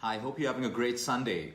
I hope you're having a great Sunday.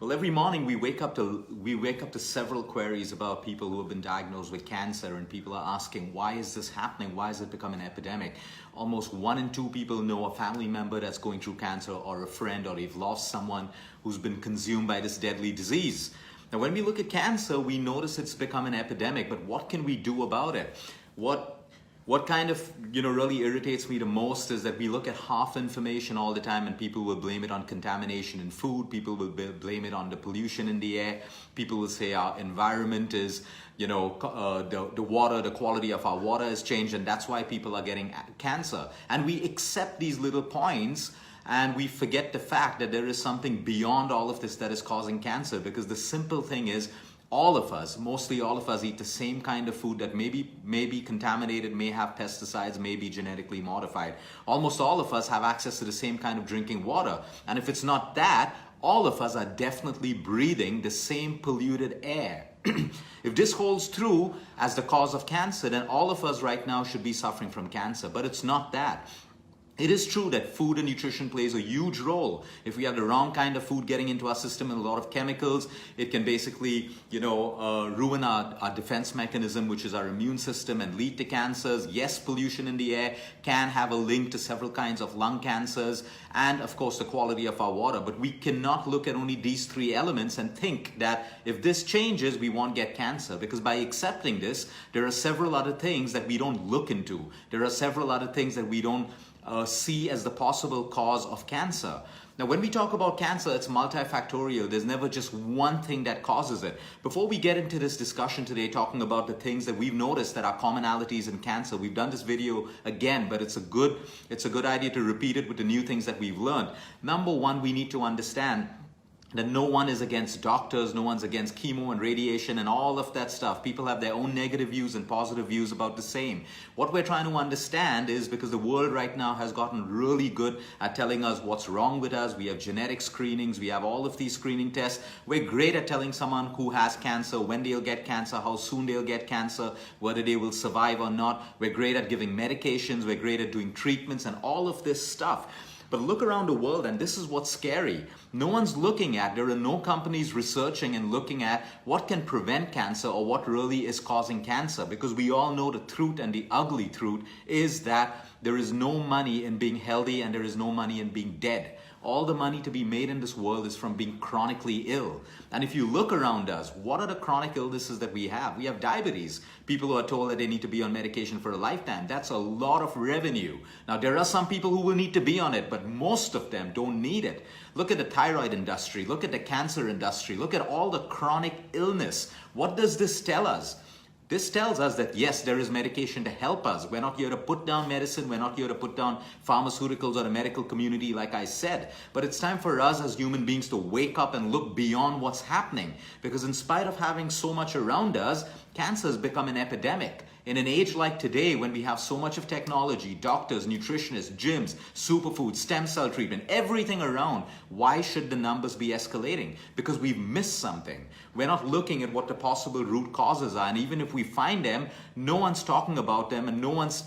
Well, every morning we wake up to several queries about people who have been diagnosed with cancer, and people are asking, why is this happening? Why has it become an epidemic? Almost 1 in 2 people know a family member that's going through cancer, or a friend, or they've lost someone who's been consumed by this deadly disease. Now, when we look at cancer, we notice it's become an epidemic, but what can we do about it? What kind of really irritates me the most is that we look at half information all the time, and people will blame it on contamination in food. People will blame it on the pollution in the air. People will say our environment is, the water, the quality of our water has changed, and that's why people are getting cancer. And we accept these little points, and we forget the fact that there is something beyond all of this that is causing cancer, because the simple thing is, all of us, mostly all of us, eat the same kind of food that may be contaminated, may have pesticides, may be genetically modified. Almost all of us have access to the same kind of drinking water. And if it's not that, all of us are definitely breathing the same polluted air. If this holds true as the cause of cancer, then all of us right now should be suffering from cancer. But it's not that. It is true that food and nutrition plays a huge role. If we have the wrong kind of food getting into our system and a lot of chemicals, it can basically, ruin our defense mechanism, which is our immune system, and lead to cancers. Yes, pollution in the air can have a link to several kinds of lung cancers, and of course the quality of our water. But we cannot look at only these 3 elements and think that if this changes, we won't get cancer. Because by accepting this, there are several other things that we don't look into. There are several other things that we don't see as the possible cause of cancer. Now, when we talk about cancer, it's multifactorial. There's never just one thing that causes it. Before we get into this discussion today, talking about the things that we've noticed that are commonalities in cancer, we've done this video again, but it's a good idea to repeat it with the new things that we've learned. Number one, we need to understand that no one is against doctors, no one's against chemo and radiation and all of that stuff. People have their own negative views and positive views about the same. What we're trying to understand is, because the world right now has gotten really good at telling us what's wrong with us. We have genetic screenings, we have all of these screening tests. We're great at telling someone who has cancer, when they'll get cancer, how soon they'll get cancer, whether they will survive or not. We're great at giving medications, we're great at doing treatments and all of this stuff. But look around the world, and this is what's scary. No one's looking at, there are no companies researching and looking at what can prevent cancer or what really is causing cancer. Because we all know the truth, and the ugly truth is that there is no money in being healthy and there is no money in being dead. All the money to be made in this world is from being chronically ill. And if you look around us, what are the chronic illnesses that we have? We have diabetes. People who are told that they need to be on medication for a lifetime. That's a lot of revenue. Now, there are some people who will need to be on it, but most of them don't need it. Look at the thyroid industry. Look at the cancer industry. Look at all the chronic illness. What does this tell us? This tells us that yes, there is medication to help us. We're not here to put down medicine. We're not here to put down pharmaceuticals or the medical community, like I said. But it's time for us as human beings to wake up and look beyond what's happening. Because in spite of having so much around us, cancer has become an epidemic. In an age like today, when we have so much of technology, doctors, nutritionists, gyms, superfoods, stem cell treatment, everything around, why should the numbers be escalating? Because we've missed something. We're not looking at what the possible root causes are. And even if we find them, no one's talking about them, and no one's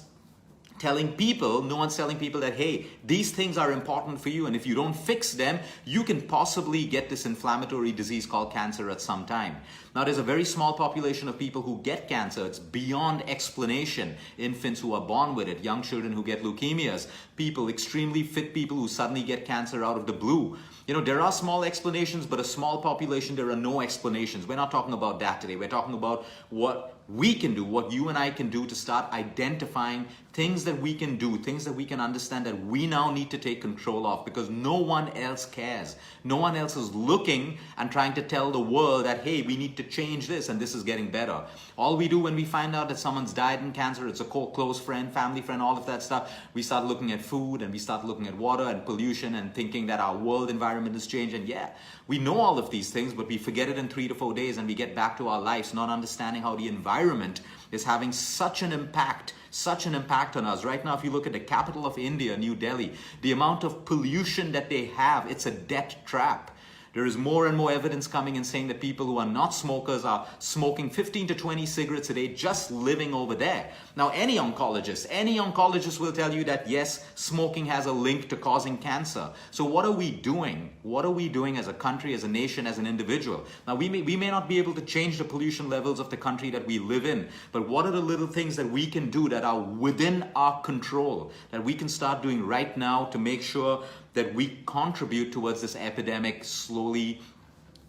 telling people that, hey, these things are important for you, and if you don't fix them, you can possibly get this inflammatory disease called cancer at some time. Now, there's a very small population of people who get cancer. It's beyond explanation. Infants who are born with it, young children who get leukemias, people, extremely fit people who suddenly get cancer out of the blue. There are small explanations, but a small population, there are no explanations. We're not talking about that today. We're talking about what we can do, what you and I can do to start identifying things that we can do, things that we can understand that we now need to take control of, because no one else cares. No one else is looking and trying to tell the world that, hey, we need to change this and this is getting better. All we do when we find out that someone's died in cancer, it's a close friend, family friend, all of that stuff, we start looking at food and we start looking at water and pollution and thinking that our world environment has changed. And yeah, we know all of these things, but we forget it in 3 to 4 days and we get back to our lives, not understanding how the environment is having such an impact on us. Right now, if you look at the capital of India, New Delhi, the amount of pollution that they have, it's a death trap. There is more and more evidence coming in saying that people who are not smokers are smoking 15 to 20 cigarettes a day, just living over there. Now, any oncologist will tell you that yes, smoking has a link to causing cancer. So what are we doing? What are we doing as a country, as a nation, as an individual? Now, we may not be able to change the pollution levels of the country that we live in, but what are the little things that we can do that are within our control, that we can start doing right now to make sure that we contribute towards this epidemic slowly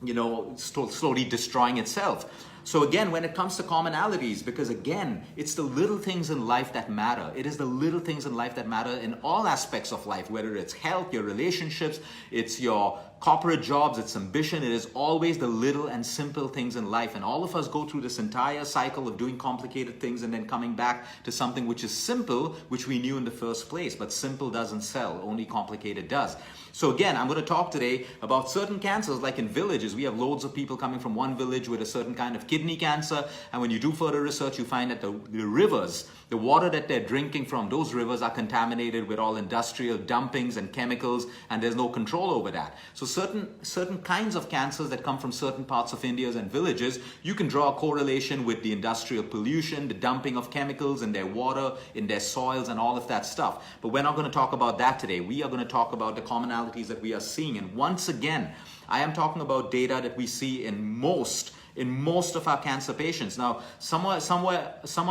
destroying itself? So again, when it comes to commonalities, because again, it's the little things in life that matter. It is the little things in life that matter in all aspects of life, whether it's health, your relationships, it's your corporate jobs, it's ambition. It is always the little and simple things in life. And all of us go through this entire cycle of doing complicated things and then coming back to something which is simple, which we knew in the first place. But simple doesn't sell, only complicated does. So again, I'm going to talk today about certain cancers, like in villages. We have loads of people coming from one village with a certain kind of kidney cancer. And when you do further research, you find that the rivers, the water that they're drinking from, those rivers are contaminated with all industrial dumpings and chemicals, and there's no control over that. So certain kinds of cancers that come from certain parts of India and villages, you can draw a correlation with the industrial pollution, the dumping of chemicals in their water, in their soils, and all of that stuff. But we're not going to talk about that today. We are going to talk about the commonalities that we are seeing. And once again, I am talking about data that we see in most of our cancer patients. Now, someone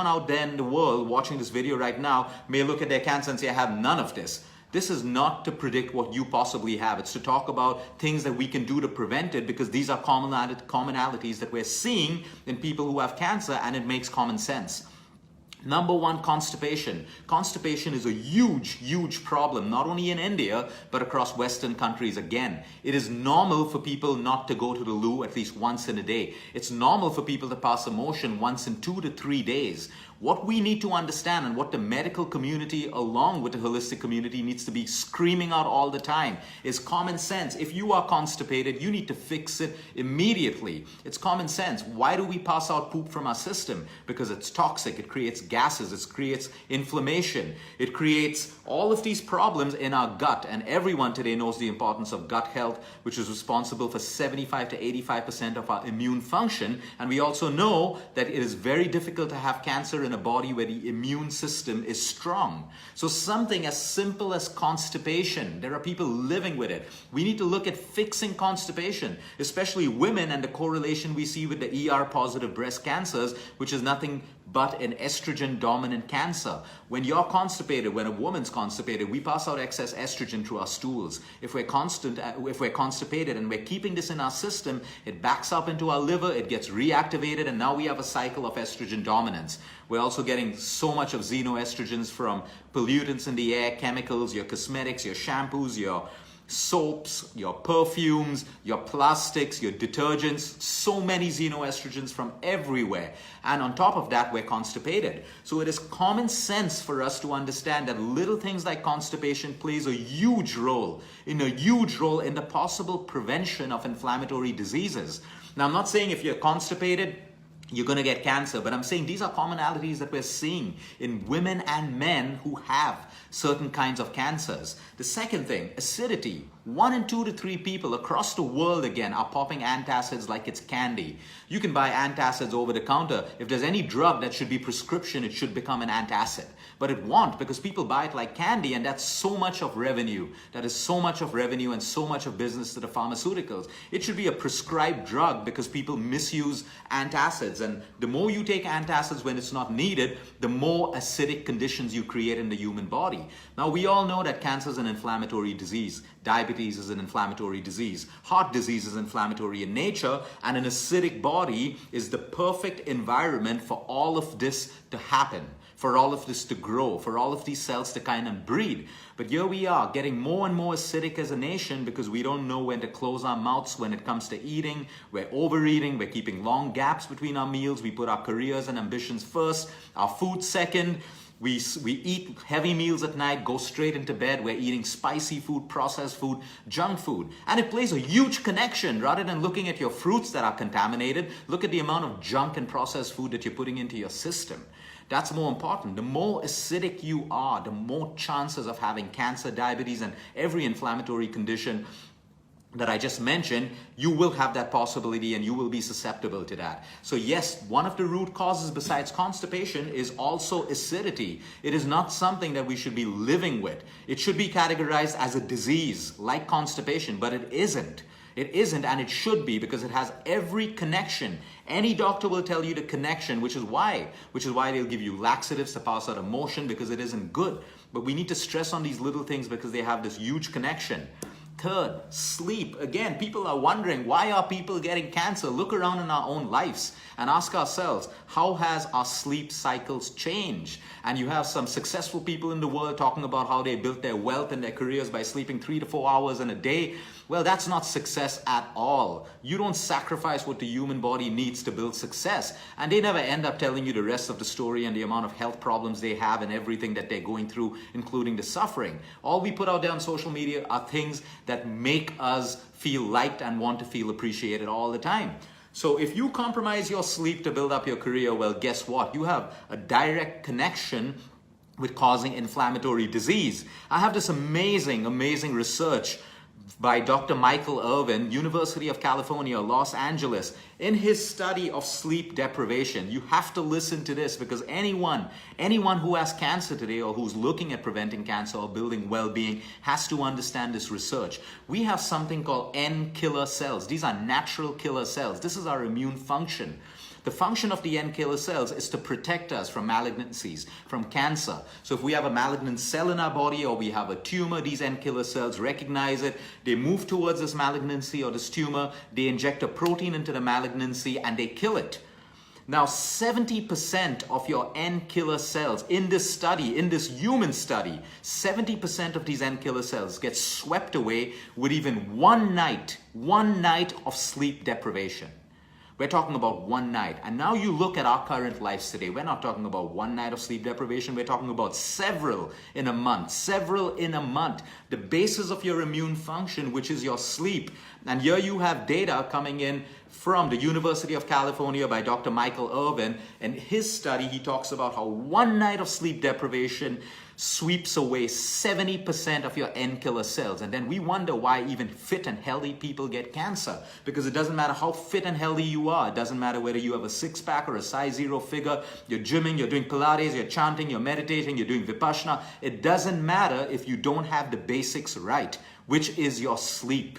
out there in the world watching this video right now may look at their cancer and say, I have none of this. This is not to predict what you possibly have. It's to talk about things that we can do to prevent it, because these are commonalities that we're seeing in people who have cancer, and it makes common sense. Number one, constipation. Constipation is a huge problem, not only in India, but across Western countries. Again, it is normal for people not to go to the loo at least once in a day. It's normal for people to pass a motion once in 2 to 3 days. What we need to understand, and what the medical community along with the holistic community needs to be screaming out all the time, is common sense. If you are constipated, you need to fix it immediately. It's common sense. Why do we pass out poop from our system? Because it's toxic. It creates gases. It creates inflammation. It creates all of these problems in our gut. And everyone today knows the importance of gut health, which is responsible for 75 to 85% of our immune function. And we also know that it is very difficult to have cancer in a body where the immune system is strong. So something as simple as constipation, there are people living with it. We need to look at fixing constipation, especially women, and the correlation we see with the ER positive breast cancers, which is nothing but an estrogen dominant cancer. When you're constipated, when a woman's constipated, we pass out excess estrogen through our stools. If we're constipated and we're keeping this in our system, it backs up into our liver, it gets reactivated, and now we have a cycle of estrogen dominance. We're also getting so much of xenoestrogens from pollutants in the air, chemicals, your cosmetics, your shampoos, your soaps, your perfumes, your plastics, your detergents, so many xenoestrogens from everywhere. And on top of that, we're constipated. So it is common sense for us to understand that little things like constipation plays a huge role in the possible prevention of inflammatory diseases. Now, I'm not saying if you're constipated, you're going to get cancer, but I'm saying these are commonalities that we're seeing in women and men who have certain kinds of cancers. The second thing, acidity. 1 in 2 to 3 people across the world again are popping antacids like it's candy. You can buy antacids over the counter. If there's any drug that should be prescription, it should become an antacid. But it won't, because people buy it like candy, and that's so much of revenue. That is so much of revenue and so much of business to the pharmaceuticals. It should be a prescribed drug, because people misuse antacids. And the more you take antacids when it's not needed, the more acidic conditions you create in the human body. Now, we all know that cancer is an inflammatory disease. Diabetes is an inflammatory disease. Heart disease is inflammatory in nature, and an acidic body is the perfect environment for all of this to happen, for all of this to grow, for all of these cells to kind of breed. But here we are, getting more and more acidic as a nation, because we don't know when to close our mouths when it comes to eating. We're overeating, we're keeping long gaps between our meals, we put our careers and ambitions first, our food second. We eat heavy meals at night, go straight into bed. We're eating spicy food, processed food, junk food. And it plays a huge connection. Rather than looking at your fruits that are contaminated, look at the amount of junk and processed food that you're putting into your system. That's more important. The more acidic you are, the more chances of having cancer, diabetes, and every inflammatory condition that I just mentioned, you will have that possibility and you will be susceptible to that. So yes, one of the root causes besides constipation is also acidity. It is not something that we should be living with. It should be categorized as a disease like constipation, but it isn't. It isn't, and it should be, because it has every connection. Any doctor will tell you the connection, which is why they'll give you laxatives to pass out emotion, because it isn't good. But we need to stress on these little things because they have this huge connection. Third, sleep. Again, people are wondering, why are people getting cancer? Look around in our own lives and ask ourselves, how has our sleep cycles changed? And you have some successful people in the world talking about how they built their wealth and their careers by sleeping 3 to 4 hours in a day. Well, that's not success at all. You don't sacrifice what the human body needs to build success. And they never end up telling you the rest of the story and the amount of health problems they have and everything that they're going through, including the suffering. All we put out there on social media are things that make us feel liked and want to feel appreciated all the time. So if you compromise your sleep to build up your career, well, guess what? You have a direct connection with causing inflammatory disease. I have this amazing research by Dr. Michael Irvin, University of California, Los Angeles, in his study of sleep deprivation. You have to listen to this, because anyone who has cancer today or who's looking at preventing cancer or building well-being has to understand this research. We have something called N-killer cells. These are natural killer cells. This is our immune function. The function of the N-killer cells is to protect us from malignancies, from cancer. So if we have a malignant cell in our body or we have a tumor, these N-killer cells recognize it. They move towards this malignancy or this tumor. They inject a protein into the malignancy and they kill it. Now, 70% of your N-killer cells in this study, in this human study, 70% of these N-killer cells get swept away with even one night of sleep deprivation. We're talking about one night. And now you look at our current lives today. We're not talking about one night of sleep deprivation. We're talking about several in a month. The basis of your immune function, which is your sleep. And here you have data coming in from the University of California by Dr. Michael Irvin. And his study, he talks about how one night of sleep deprivation sweeps away 70% of your N-killer cells. And then we wonder why even fit and healthy people get cancer. Because it doesn't matter how fit and healthy you are. It doesn't matter whether you have a six-pack or a size 0 figure. You're gymming, you're doing Pilates, you're chanting, you're meditating, you're doing Vipassana. It doesn't matter if you don't have the basics right, which is your sleep.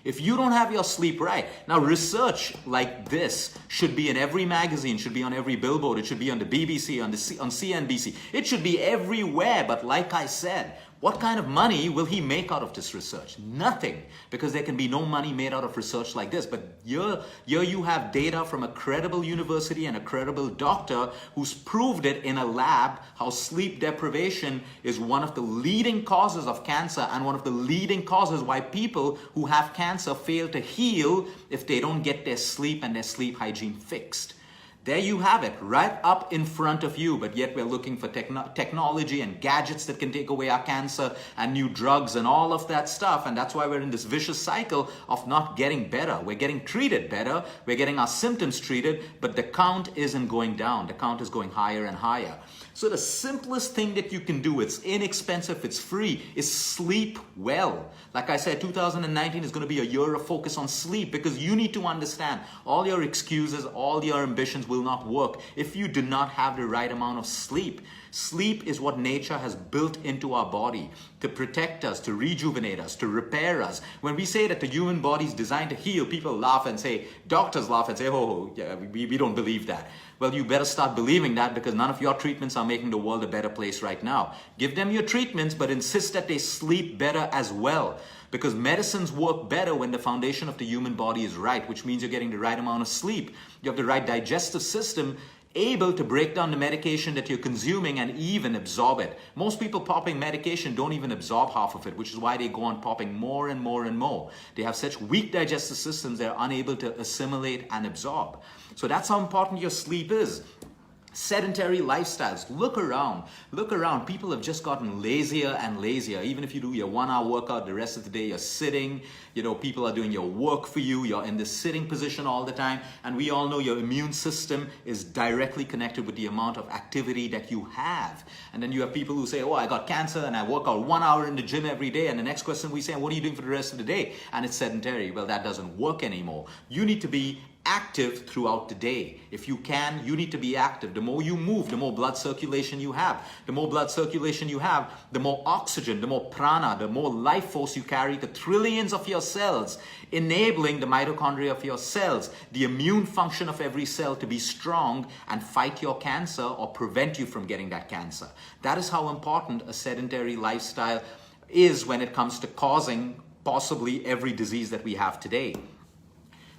If you don't have your sleep right, now research like this should be in every magazine, should be on every billboard, it should be on the BBC, on CNBC. It should be everywhere, but like I said, what kind of money will he make out of this research? Nothing, because there can be no money made out of research like this. But here you have data from a credible university and a credible doctor who's proved it in a lab, how sleep deprivation is one of the leading causes of cancer and one of the leading causes why people who have cancer fail to heal if they don't get their sleep and their sleep hygiene fixed. There you have it, right up in front of you, but yet we're looking for technology and gadgets that can take away our cancer and new drugs and all of that stuff. And that's why we're in this vicious cycle of not getting better. We're getting treated better, we're getting our symptoms treated, but the count isn't going down. The count is going higher and higher. So the simplest thing that you can do, it's inexpensive, it's free, is sleep well. Like I said, 2019 is going to be a year of focus on sleep, because you need to understand all your excuses, all your ambitions will not work if you do not have the right amount of sleep. Sleep is what nature has built into our body to protect us, to rejuvenate us, to repair us. When we say that the human body is designed to heal, people laugh and say, doctors laugh and say, oh, yeah, we don't believe that. Well, you better start believing that, because none of your treatments are making the world a better place right now. Give them your treatments, but insist that they sleep better as well. Because medicines work better when the foundation of the human body is right, which means you're getting the right amount of sleep. You have the right digestive system able to break down the medication that you're consuming and even absorb it. Most people popping medication don't even absorb half of it, which is why they go on popping more and more and more. They have such weak digestive systems, they're unable to assimilate and absorb. So that's how important your sleep is. Sedentary lifestyles. Look around. Look around. People have just gotten lazier and lazier. Even if you do your 1 hour workout, the rest of the day you're sitting. You know, people are doing your work for you. You're in the sitting position all the time. And we all know your immune system is directly connected with the amount of activity that you have. And then you have people who say, oh, I got cancer and I work out 1 hour in the gym every day. And the next question we say, what are you doing for the rest of the day? And it's sedentary. Well, that doesn't work anymore. You need to be active throughout the day. If you can, you need to be active. The more you move, the more blood circulation you have. The more blood circulation you have, the more oxygen, the more prana, the more life force you carry to trillions of your cells, enabling the mitochondria of your cells, the immune function of every cell to be strong and fight your cancer or prevent you from getting that cancer. That is how important a sedentary lifestyle is when it comes to causing possibly every disease that we have today.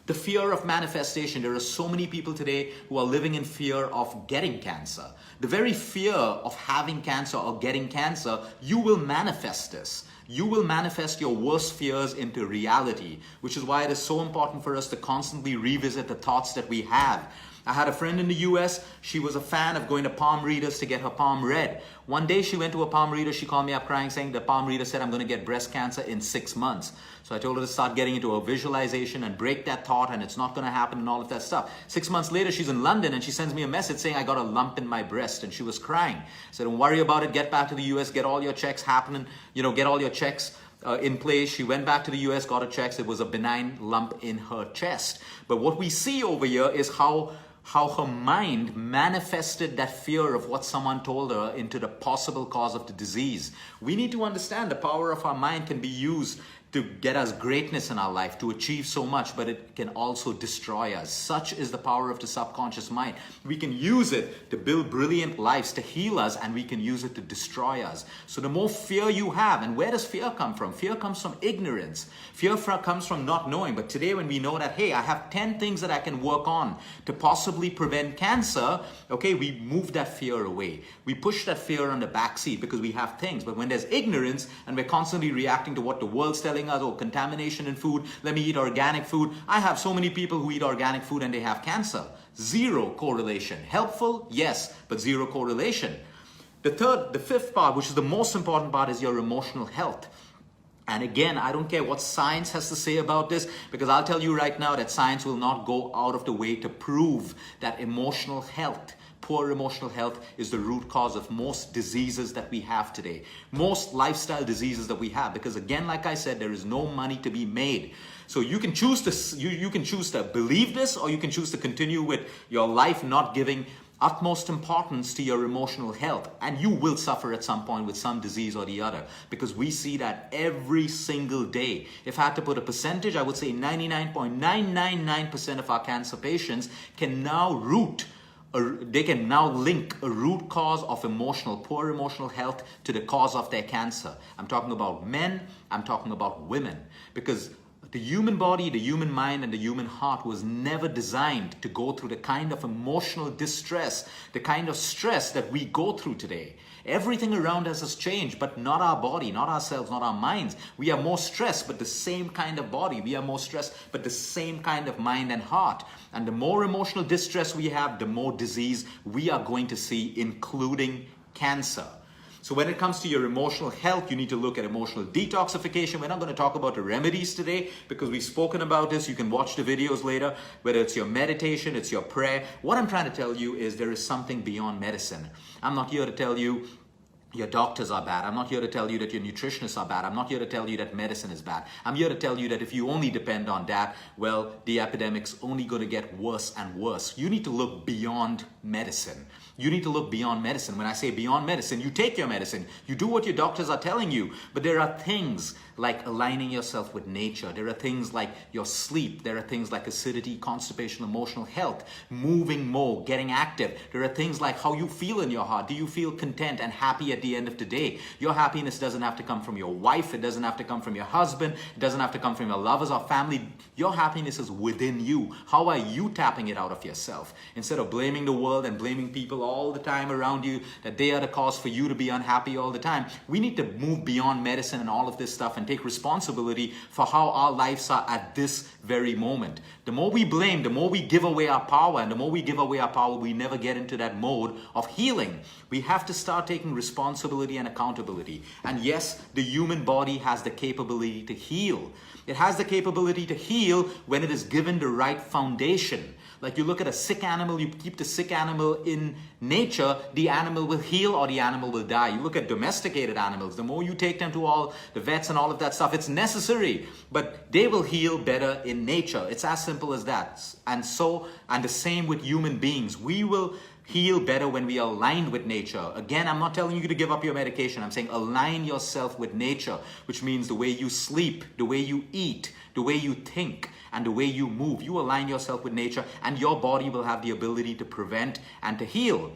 The fear of manifestation. There are so many people today who are living in fear of getting cancer. The very fear of having cancer or getting cancer, you will manifest this. You will manifest your worst fears into reality, which is why it is so important for us to constantly revisit the thoughts that we have. I had a friend in the US, she was a fan of going to palm readers to get her palm read. One day she went to a palm reader, she called me up crying saying the palm reader said I'm going to get breast cancer in 6 months. So I told her to start getting into a visualization and break that thought and it's not going to happen and all of that stuff. 6 months later she's in London and she sends me a message saying I got a lump in my breast and she was crying. I said don't worry about it, get back to the US, get all your checks happening, get all your checks in place. She went back to the US, got her checks, it was a benign lump in her chest. But what we see over here is how her mind manifested that fear of what someone told her into the possible cause of the disease. We need to understand the power of our mind can be used to get us greatness in our life, to achieve so much, but it can also destroy us. Such is the power of the subconscious mind. We can use it to build brilliant lives, to heal us, and we can use it to destroy us. So the more fear you have, and where does fear come from? Fear comes from ignorance. Fear comes from not knowing. But today when we know that, hey, I have 10 things that I can work on to possibly prevent cancer, okay, we move that fear away. We push that fear on the back seat because we have things. But when there's ignorance and we're constantly reacting to what the world's telling us, oh, contamination in food, let me eat organic food. I have so many people who eat organic food and they have cancer. Zero correlation. Helpful? Yes, but zero correlation. The fifth part, which is the most important part, is your emotional health. And again, I don't care what science has to say about this, because I'll tell you right now that science will not go out of the way to prove that emotional health, poor emotional health, is the root cause of most diseases that we have today. Most lifestyle diseases that we have, because again, like I said, there is no money to be made. So you can choose to you can choose to believe this, or you can choose to continue with your life not giving utmost importance to your emotional health, and you will suffer at some point with some disease or the other, because we see that every single day. If I had to put a percentage, I would say 99.999% of our cancer patients can now link a root cause of poor emotional health to the cause of their cancer. I'm talking about men, I'm talking about women, because the human body, the human mind, and the human heart was never designed to go through the kind of emotional distress, the kind of stress that we go through today. Everything around us has changed, but not our body, not ourselves, not our minds. We are more stressed, but the same kind of body. We are more stressed, but the same kind of mind and heart. And the more emotional distress we have, the more disease we are going to see, including cancer. So when it comes to your emotional health, you need to look at emotional detoxification. We're not going to talk about the remedies today because we've spoken about this. You can watch the videos later, whether it's your meditation, it's your prayer. What I'm trying to tell you is there is something beyond medicine. I'm not here to tell you your doctors are bad. I'm not here to tell you that your nutritionists are bad. I'm not here to tell you that medicine is bad. I'm here to tell you that if you only depend on that, well, the epidemic's only going to get worse and worse. You need to look beyond medicine. You need to look beyond medicine. When I say beyond medicine, you take your medicine. You do what your doctors are telling you. But there are things like aligning yourself with nature. There are things like your sleep. There are things like acidity, constipation, emotional health, moving more, getting active. There are things like how you feel in your heart. Do you feel content and happy at the end of the day? Your happiness doesn't have to come from your wife. It doesn't have to come from your husband. It doesn't have to come from your lovers or family. Your happiness is within you. How are you tapping it out of yourself? Instead of blaming the world and blaming people all all the time around you, that they are the cause for you to be unhappy all the time. We need to move beyond medicine and all of this stuff and take responsibility for how our lives are at this very moment. The more we blame, the more we give away our power, and the more we give away our power, we never get into that mode of healing. We have to start taking responsibility and accountability. And yes, the human body has the capability to heal. It has the capability to heal when it is given the right foundation. Like you look at a sick animal, you keep the sick animal in nature, the animal will heal or the animal will die. You look at domesticated animals, the more you take them to all the vets and all of that stuff, it's necessary, but they will heal better in nature. It's as simple as that. And the same with human beings. We will heal better when we are aligned with nature. Again, I'm not telling you to give up your medication. I'm saying align yourself with nature, which means the way you sleep, the way you eat, the way you think, and the way you move. You align yourself with nature, and your body will have the ability to prevent and to heal.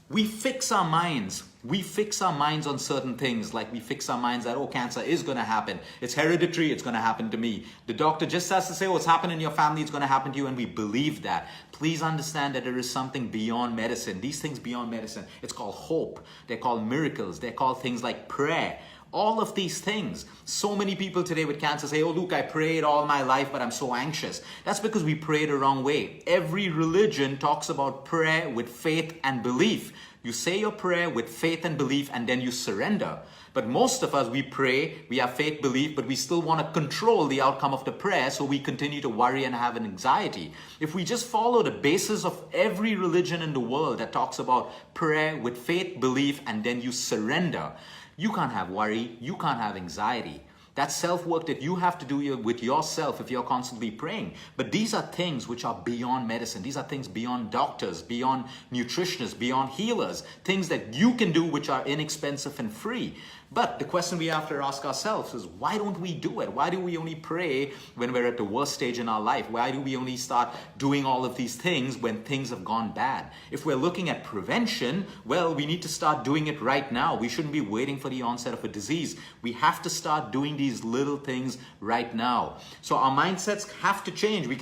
We fix our minds. We fix our minds on certain things, like we fix our minds that, oh, cancer is going to happen. It's hereditary. It's going to happen to me. The doctor just has to say, oh, it's happening in your family. It's going to happen to you. And we believe that. Please understand that there is something beyond medicine. These things beyond medicine. It's called hope. They're called miracles. They're called things like prayer. All of these things. So many people today with cancer say, oh, Luke, I prayed all my life, but I'm so anxious. That's because we pray the wrong way. Every religion talks about prayer with faith and belief. You say your prayer with faith and belief, and then you surrender. But most of us, we pray, we have faith, belief, but we still want to control the outcome of the prayer, so we continue to worry and have an anxiety. If we just follow the basis of every religion in the world that talks about prayer with faith, belief, and then you surrender, you can't have worry, you can't have anxiety. That's self-work that you have to do with yourself if you're constantly praying. But these are things which are beyond medicine. These are things beyond doctors, beyond nutritionists, beyond healers. Things that you can do which are inexpensive and free. But the question we have to ask ourselves is, why don't we do it? Why do we only pray when we're at the worst stage in our life? Why do we only start doing all of these things when things have gone bad? If we're looking at prevention, well, we need to start doing it right now. We shouldn't be waiting for the onset of a disease. We have to start doing these little things right now. So our mindsets have to change. We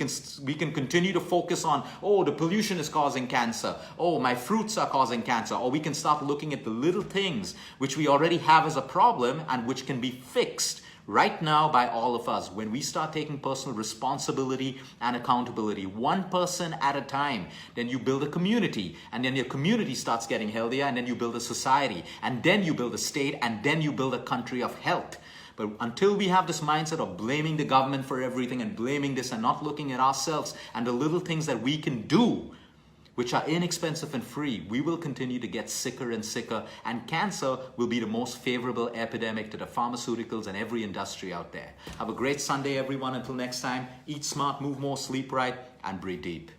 can continue to focus on, oh, the pollution is causing cancer. Oh, my fruits are causing cancer. Or we can start looking at the little things which we already have as a problem and which can be fixed right now by all of us when we start taking personal responsibility and accountability, one person at a time. Then you build a community, and then your community starts getting healthier, and then you build a society, and then you build a state, and then you build a country of health. But until we have this mindset of blaming the government for everything and blaming this and not looking at ourselves and the little things that we can do, which are inexpensive and free, we will continue to get sicker and sicker, and cancer will be the most favorable epidemic to the pharmaceuticals and every industry out there. Have a great Sunday, everyone. Until next time, eat smart, move more, sleep right, and breathe deep.